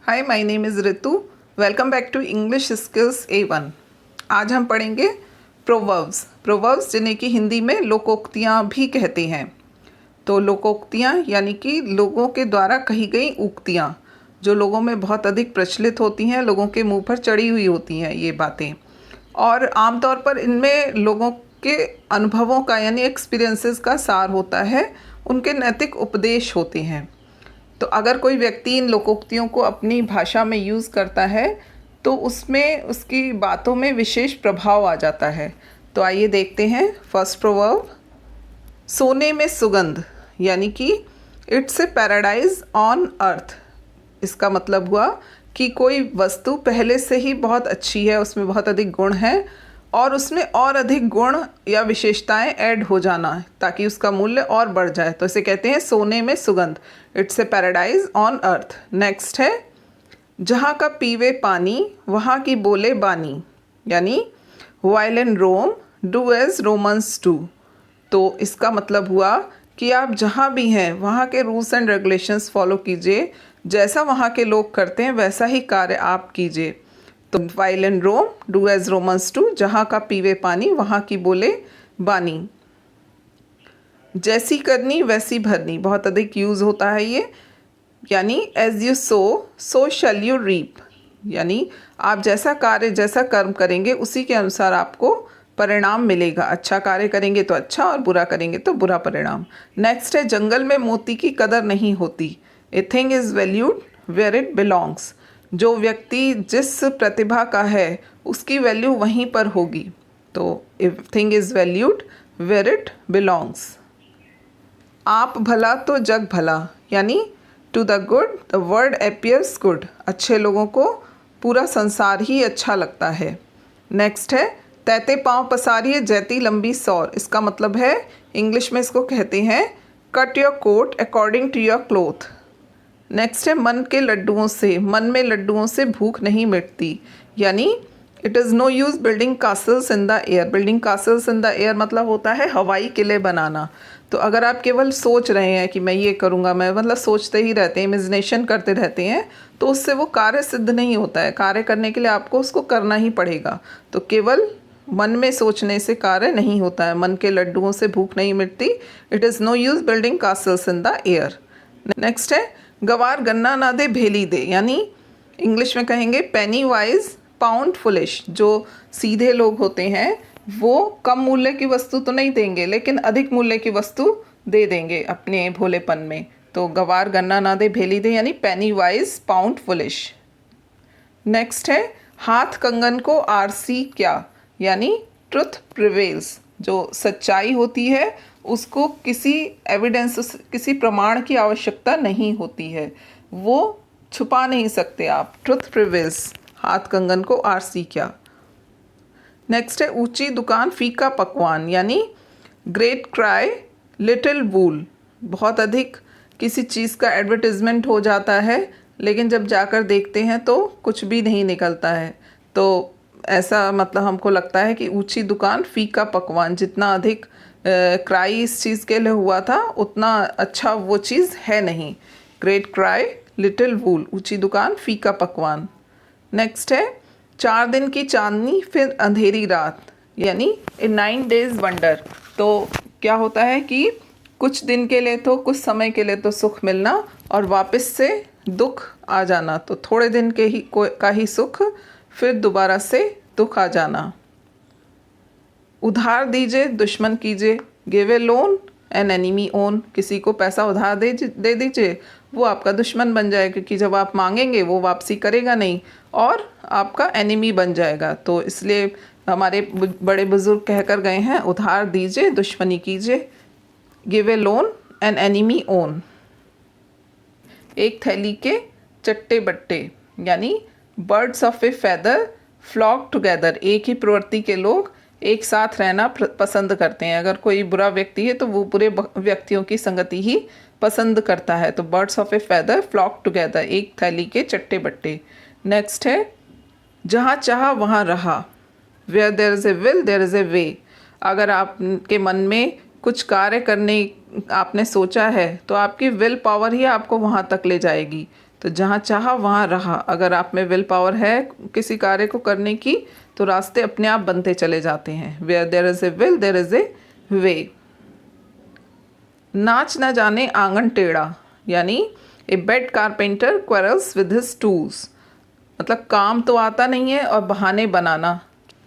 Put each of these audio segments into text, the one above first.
Hi, my name is Ritu. Welcome back to English skills A1। आज हम पढ़ेंगे proverbs जिन्हें कि हिंदी में लोकोक्तियाँ भी कहते हैं। तो लोकोक्तियाँ यानी कि लोगों के द्वारा कही गई उक्तियाँ जो लोगों में बहुत अधिक प्रचलित होती हैं, लोगों के मुंह पर चढ़ी हुई होती हैं ये बातें, और आमतौर पर इनमें लोगों के अनुभवों का यानी एक्सपीरियंसेस का सार होता है, उनके नैतिक उपदेश होते हैं। तो अगर कोई व्यक्ति इन लोकोक्तियों को अपनी भाषा में यूज़ करता है तो उसमें उसकी बातों में विशेष प्रभाव आ जाता है। तो आइए देखते हैं फर्स्ट प्रोवर्ब। सोने में सुगंध यानी कि it's a paradise on earth. इसका मतलब हुआ कि कोई वस्तु पहले से ही बहुत अच्छी है, उसमें बहुत अधिक गुण है और उसमें और अधिक गुण या विशेषताएं ऐड हो जाना है ताकि उसका मूल्य और बढ़ जाए। तो इसे कहते हैं सोने में सुगंध, it's a paradise on earth. Next है जहाँ का पीवे पानी वहाँ की बोले बानी, यानी while in Rome do as Romans do. तो इसका मतलब हुआ कि आप जहाँ भी हैं वहाँ के रूल्स एंड रेगुलेशंस फॉलो कीजिए, जैसा वहाँ के लोग करते हैं वैसा ही कार्य आप कीजिए। तो while in Rome do as Romans do, जहाँ का पीवे पानी वहाँ की बोले बानी। जैसी करनी वैसी भरनी बहुत अधिक यूज़ होता है ये, यानी as you sow shall you reap, यानी आप जैसा कार्य जैसा कर्म करेंगे उसी के अनुसार आपको परिणाम मिलेगा। अच्छा कार्य करेंगे तो अच्छा और बुरा करेंगे तो बुरा परिणाम। नेक्स्ट है जंगल में मोती की कदर नहीं होती। A thing is valued where it belongs. जो व्यक्ति जिस प्रतिभा का है उसकी वैल्यू वहीं पर होगी। तो a thing is valued where it belongs. आप भला तो जग भला, यानी to the good the world appears good. अच्छे लोगों को पूरा संसार ही अच्छा लगता है। नेक्स्ट है तैते पाँव पसारिए जैती लंबी सौर। इसका मतलब है इंग्लिश में इसको कहते हैं cut your coat according to your cloth. Next है मन के लड्डुओं से, मन में लड्डुओं से भूख नहीं मिटती, यानी it is no use building castles in the air. Building castles in the air मतलब होता है हवाई किले बनाना। तो अगर आप केवल सोच रहे हैं कि मैं ये करूँगा, मैं मतलब सोचते ही रहते हैं, इमेजिनेशन करते रहते हैं, तो उससे वो कार्य सिद्ध नहीं होता है। कार्य करने के लिए आपको उसको करना ही पड़ेगा। तो केवल मन में सोचने से कार्य नहीं होता है। मन के लड्डुओं से भूख नहीं मिटती, it is no use building castles in the air. Next है गवार गन्ना ना दे भेली दे, यानी इंग्लिश में कहेंगे पेनी वाइज पाउंड फुलिश। जो सीधे लोग होते हैं वो कम मूल्य की वस्तु तो नहीं देंगे लेकिन अधिक मूल्य की वस्तु दे देंगे अपने भोलेपन में। तो गवार गन्ना ना दे भेली दे यानी पेनी वाइज पाउंड फुलिश। नेक्स्ट है हाथ कंगन को आरसी क्या, यानी ट्रुथ प्रिवेल्स। जो सच्चाई होती है उसको किसी एविडेंस, किसी प्रमाण की आवश्यकता नहीं होती है, वो छुपा नहीं सकते आप। ट्रुथ प्रिवेल्स, हाथ कंगन को आरसी क्या। नेक्स्ट है ऊंची दुकान फीका पकवान, यानी ग्रेट क्राई लिटिल वूल। बहुत अधिक किसी चीज़ का एडवर्टिजमेंट हो जाता है लेकिन जब जाकर देखते हैं तो कुछ भी नहीं निकलता है। तो ऐसा मतलब हमको लगता है कि ऊंची दुकान फीका पकवान, जितना अधिक क्राई इस चीज़ के लिए हुआ था उतना अच्छा वो चीज़ है नहीं। ग्रेट क्राई लिटिल वूल, ऊंची दुकान फीका पकवान। नेक्स्ट है 4 दिन की चांदनी फिर अंधेरी रात, यानी ए 9 days वंडर। तो क्या होता है कि कुछ दिन के लिए तो, कुछ समय के लिए तो सुख मिलना और वापस से दुख आ जाना। तो थोड़े दिन के ही का ही सुख, फिर दोबारा से दुख आ जाना। उधार दीजिए दुश्मन कीजिए, give a loan an enemy own. किसी को पैसा उधार दे दीजिए, वो आपका दुश्मन बन जाएगा क्योंकि जब आप मांगेंगे वो वापसी करेगा नहीं और आपका एनिमी बन जाएगा। तो इसलिए हमारे बड़े बुजुर्ग कहकर गए हैं उधार दीजिए दुश्मनी कीजिए, give a loan an enemy own. एक थैली के चट्टे बट्टे, यानी birds of a feather flock together. एक ही प्रवृत्ति के लोग एक साथ रहना पसंद करते हैं। अगर कोई बुरा व्यक्ति है तो वो बुरे व्यक्तियों की संगति ही पसंद करता है। तो birds of a feather flock together, एक थैली के चट्टे बट्टे। नेक्स्ट है जहाँ चाहा वहाँ रहा, where there is a will there is a way. अगर आपके मन में कुछ कार्य करने आपने सोचा है तो आपकी विल पावर ही आपको वहाँ तक ले जाएगी। तो जहाँ चाहा वहाँ रहा। अगर आप में विल पावर है किसी कार्य को करने की तो रास्ते अपने आप बनते चले जाते हैं। Where there is a will there is a way. नाच न जाने आंगन टेढ़ा, यानी a bad carpenter quarrels with his tools, मतलब काम तो आता नहीं है और बहाने बनाना।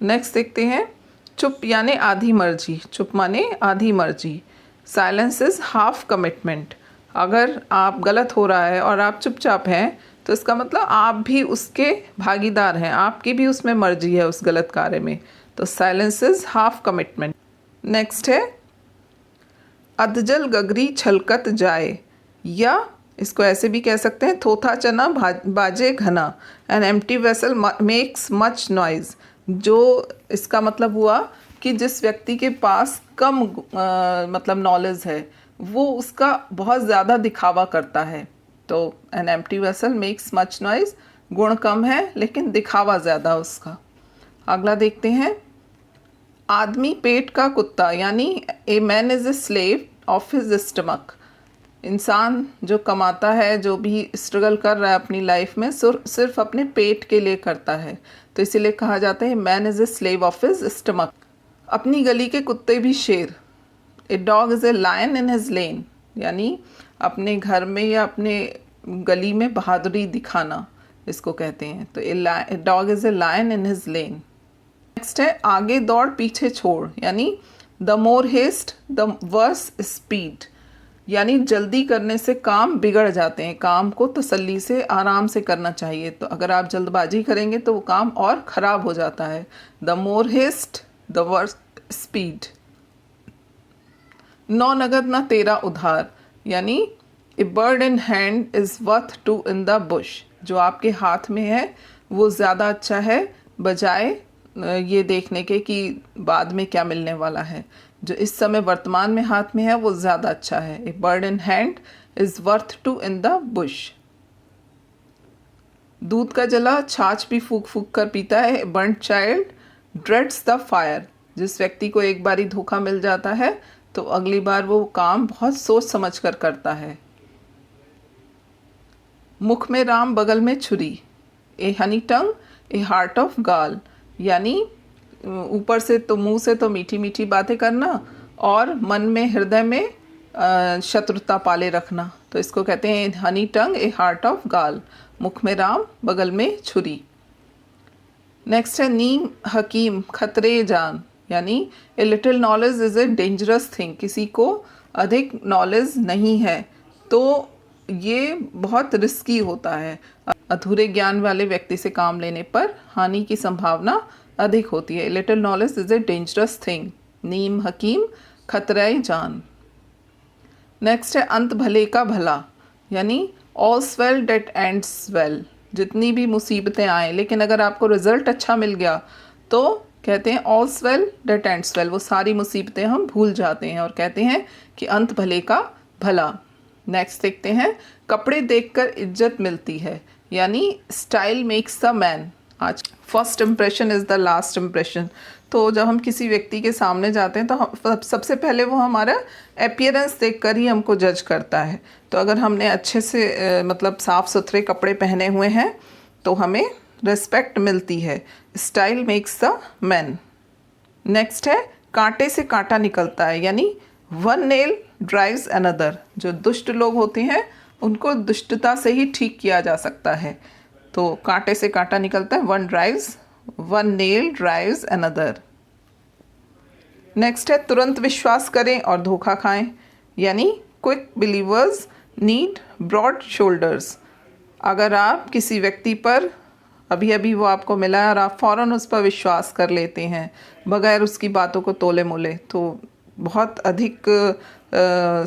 नेक्स्ट देखते हैं, चुप यानी आधी मर्जी, चुप माने आधी मर्जी। साइलेंस इज़ हाफ कमिटमेंट, अगर आप गलत हो रहा है और आप चुपचाप हैं तो इसका मतलब आप भी उसके भागीदार हैं, आपकी भी उसमें मर्जी है उस गलत कार्य में। तो silence is half commitment. Next है, अधजल गगरी छलकत जाए, या इसको ऐसे भी कह सकते हैं, थोथा चना बाजे घना, an empty vessel makes much noise. जो इसका मतलब हुआ कि जिस व्यक्ति के पास कम मतलब नॉलेज है वो उसका बहुत ज़्यादा दिखावा करता है। तो an empty vessel makes much noise, गुण कम है लेकिन दिखावा ज़्यादा उसका। अगला देखते हैं, आदमी पेट का कुत्ता, यानी a man is a slave of his stomach. इंसान जो कमाता है, जो भी स्ट्रगल कर रहा है अपनी लाइफ में, सिर्फ अपने पेट के लिए करता है, तो इसीलिए कहा जाता है man is a slave of his stomach. अपनी गली के कुत्ते भी शेर, a dog is a lion in his lane, यानी अपने घर में या अपने गली में बहादुरी दिखाना इसको कहते हैं। तो a dog is a lion in his lane. Next है, आगे दौड़ पीछे छोड़, यानी the more haste the worse speed, यानी जल्दी करने से काम बिगड़ जाते हैं, काम को तसल्ली से आराम से करना चाहिए। तो अगर आप जल्दबाजी करेंगे तो वो काम और ख़राब हो जाता है। The more haste the worse speed. नौ नगद ना तेरा उधार, यानी a bird in hand is worth two in the bush, जो आपके हाथ में है वो ज़्यादा अच्छा है बजाय ये देखने के कि बाद में क्या मिलने वाला है। जो इस समय वर्तमान में हाथ में है वो ज़्यादा अच्छा है। A bird in hand is worth two in the bush. दूध का जला छाछ भी फूक फूक कर पीता है, burned child dreads the fire, जिस व्यक्ति को एक बारी धोखा मिल जाता है तो अगली बार वो काम बहुत सोच समझ कर करता है। मुख में राम बगल में छुरी, ए हनी टंग ए हार्ट ऑफ गाल, यानी ऊपर से तो मुंह से तो मीठी मीठी बातें करना और मन में हृदय में शत्रुता पाले रखना, तो इसको कहते हैं हनी टंग ए हार्ट ऑफ गाल, मुख में राम बगल में छुरी। नेक्स्ट है, नीम हकीम खतरे जान, यानी a little knowledge is a dangerous thing, किसी को अधिक नॉलेज नहीं है तो ये बहुत रिस्की होता है। अधूरे ज्ञान वाले व्यक्ति से काम लेने पर हानि की संभावना अधिक होती है। Little knowledge is a dangerous thing, नीम हकीम खतरे जान। नेक्स्ट है, अंत भले का भला, यानी all's well that ends well, जितनी भी मुसीबतें आए लेकिन अगर आपको रिजल्ट अच्छा मिल गया तो कहते हैं ऑल्स वेल डेट एंड्स वेल, वो सारी मुसीबतें हम भूल जाते हैं और कहते हैं कि अंत भले का भला। नेक्स्ट देखते हैं, कपड़े देखकर इज्जत मिलती है, यानी स्टाइल मेक्स द मैन। आज first impression is the last impression, तो जब हम किसी व्यक्ति के सामने जाते हैं तो सबसे पहले वो हमारा अपीयरेंस देखकर ही हमको जज करता है। तो अगर हमने अच्छे से मतलब साफ़ सुथरे कपड़े पहने हुए हैं तो हमें रिस्पेक्ट मिलती है। Style makes the man. Next है, कांटे से कांटा निकलता है, यानी वन नेल ड्राइव्स अनदर, जो दुष्ट लोग होते हैं उनको दुष्टता से ही ठीक किया जा सकता है। तो कांटे से कांटा निकलता है, one nail drives another. Next है, तुरंत विश्वास करें और धोखा खाएं, यानी quick believers need broad shoulders. अगर आप किसी व्यक्ति पर अभी अभी वो आपको मिला है और आप फ़ौरन उस पर विश्वास कर लेते हैं बगैर उसकी बातों को तोले मोले, तो बहुत अधिक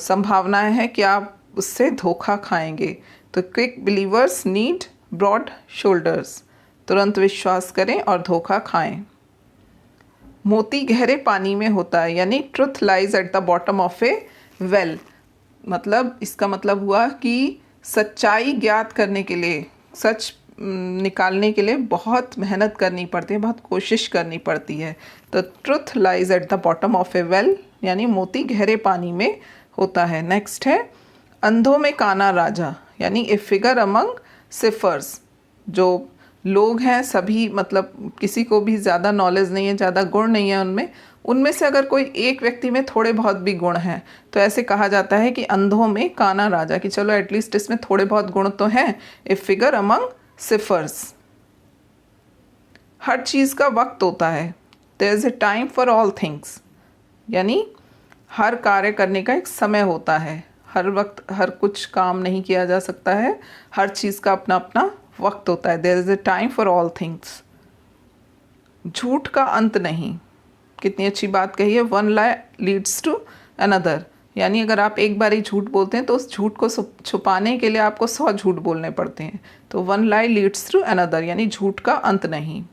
संभावनाएं हैं कि आप उससे धोखा खाएंगे। तो quick believers need broad shoulders, तुरंत विश्वास करें और धोखा खाएं। मोती गहरे पानी में होता है, यानी truth lies at the bottom of A well, मतलब इसका मतलब हुआ कि सच्चाई ज्ञात करने के लिए, सच निकालने के लिए बहुत मेहनत करनी पड़ती है, बहुत कोशिश करनी पड़ती है। तो truth lies at the bottom of A well, यानी मोती गहरे पानी में होता है। नेक्स्ट है, अंधों में काना राजा, यानी ए फिगर अमंग सिफर्स, जो लोग हैं सभी, मतलब किसी को भी ज़्यादा नॉलेज नहीं है, ज़्यादा गुण नहीं है उनमें, उनमें से अगर कोई एक व्यक्ति में थोड़े बहुत भी गुण हैं तो ऐसे कहा जाता है कि अंधों में काना राजा, कि चलो एटलीस्ट इसमें थोड़े बहुत गुण तो हैं। A figure among ciphers. हर चीज़ का वक्त होता है। There is a time for all things, यानी हर कार्य करने का एक समय होता है। हर वक्त हर कुछ काम नहीं किया जा सकता है, हर चीज़ का अपना अपना वक्त होता है। There is a time for all things. झूठ का अंत नहीं, कितनी अच्छी बात कही है। One lie leads to another, यानी अगर आप एक बार ही झूठ बोलते हैं तो उस झूठ को छुपाने के लिए आपको 100 झूठ बोलने पड़ते हैं। तो one lie leads to another, यानी झूठ का अंत नहीं।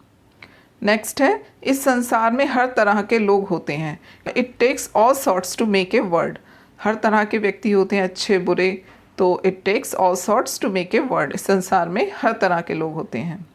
नेक्स्ट है, इस संसार में हर तरह के लोग होते हैं। It takes all sorts to make a world. हर तरह के व्यक्ति होते हैं, अच्छे बुरे, तो it takes all sorts to make a world. इस संसार में हर तरह के लोग होते हैं।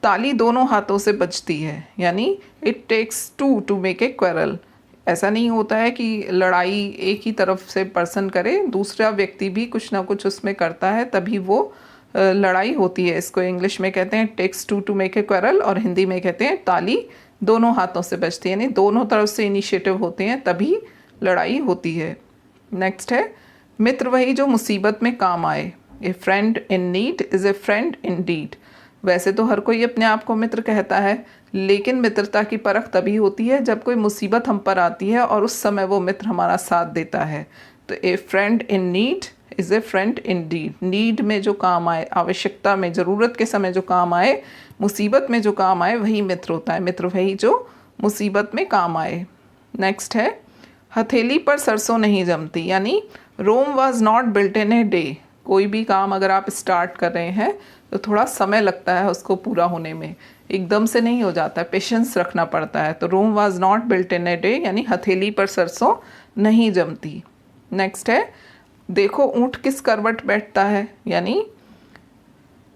ताली दोनों हाथों से बजती है, यानी it takes two to make a quarrel. ऐसा नहीं होता है कि लड़ाई एक ही तरफ से पर्सन करे, दूसरा व्यक्ति भी कुछ ना कुछ उसमें करता है तभी वो लड़ाई होती है। इसको इंग्लिश में कहते हैं takes two to make a quarrel, और हिंदी में कहते हैं ताली दोनों हाथों से बजती है, यानी दोनों तरफ से इनिशिएटिव होते हैं तभी लड़ाई होती है। नेक्स्ट है, मित्र वही जो मुसीबत में काम आए। A friend in need is a friend in deed. वैसे तो हर कोई अपने आप को मित्र कहता है, लेकिन मित्रता की परख तभी होती है जब कोई मुसीबत हम पर आती है और उस समय वो मित्र हमारा साथ देता है। तो a friend in need is a friend in deed. Need में जो काम आए, आवश्यकता में, ज़रूरत के समय जो काम आए, मुसीबत में जो काम आए, वही मित्र होता है। मित्र वही जो मुसीबत में काम आए। नेक्स्ट है, हथेली पर सरसों नहीं जमती, यानी Rome was not built in a day. कोई भी काम अगर आप स्टार्ट कर रहे हैं तो थोड़ा समय लगता है उसको पूरा होने में, एकदम से नहीं हो जाता है, पेशेंस रखना पड़ता है। तो Rome was not built in a day, यानी हथेली पर सरसों नहीं जमती। नेक्स्ट है, देखो ऊँट किस करवट बैठता है, यानी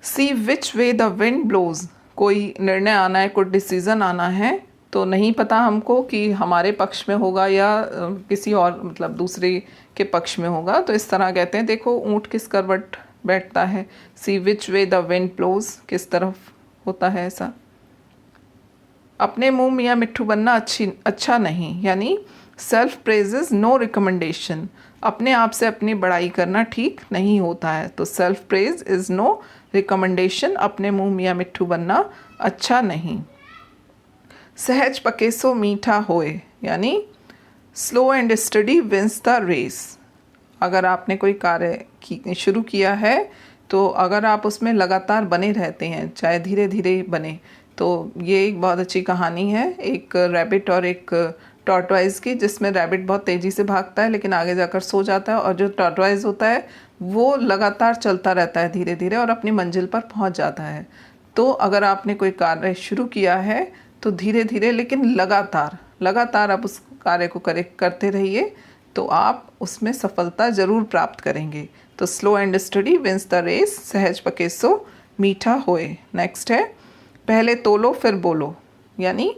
सी विच वे द विंड ब्लोज। कोई निर्णय आना है, कोई डिसीज़न आना है, तो नहीं पता हमको कि हमारे पक्ष में होगा या किसी और, मतलब दूसरे के पक्ष में होगा, तो इस तरह कहते हैं देखो ऊँट किस करवट बैठता है। सी विच वे द विंड ब्लोज, किस तरफ होता है ऐसा। अपने मुंह मियाँ मिट्ठू बनना अच्छा नहीं, यानी self praise is no recommendation. अपने आप से अपनी बड़ाई करना ठीक नहीं होता है। तो self praise is no recommendation, अपने मुंह मियाँ मिट्ठू बनना अच्छा नहीं। सहज पके सो मीठा होए, यानी slow and steady wins the race. अगर आपने कोई कार्य शुरू किया है तो अगर आप उसमें लगातार बने रहते हैं, चाहे धीरे धीरे बने, तो ये एक बहुत अच्छी कहानी है, एक रैबिट और एक टॉर्टवाइज़ की, जिसमें रैबिट बहुत तेज़ी से भागता है लेकिन आगे जाकर सो जाता है, और जो टॉर्टवाइज़ होता है वो लगातार चलता रहता है धीरे धीरे और अपनी मंजिल पर पहुंच जाता है। तो अगर आपने कोई कार्य शुरू किया है तो धीरे धीरे लेकिन लगातार आप उस कार्य को करते रहिए, तो आप उसमें सफलता ज़रूर प्राप्त करेंगे। तो slow and steady wins the race, सहज पके सो मीठा होए। नेक्स्ट है, पहले तोलो फिर बोलो, यानी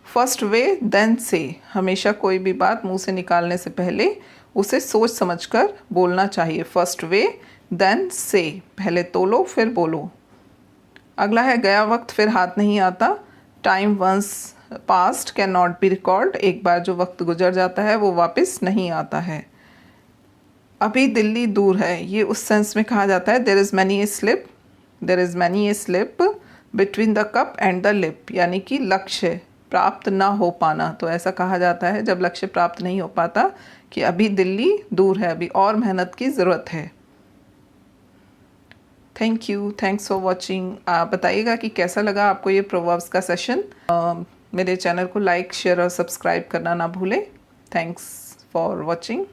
फर्स्ट वे देन से। हमेशा कोई भी बात मुंह से निकालने से पहले उसे सोच समझकर बोलना चाहिए। फर्स्ट वे देन से, पहले तोलो फिर बोलो। अगला है, गया वक्त फिर हाथ नहीं आता। Time once past can not be record. एक बार जो वक्त गुजर जाता है वो वापस नहीं आता है। अभी दिल्ली दूर है, ये उस सेंस में कहा जाता है there is many a slip between the cup and the lip, यानी कि लक्ष्य प्राप्त ना हो पाना। तो ऐसा कहा जाता है जब लक्ष्य प्राप्त नहीं हो पाता कि अभी दिल्ली दूर है, अभी और मेहनत की ज़रूरत है। Thank you, thanks for watching. आप बताइएगा कि कैसा लगा आपको ये प्रोवर्ब्स का सेशन। मेरे चैनल को लाइक, शेयर और सब्सक्राइब करना ना भूलें। Thanks for watching.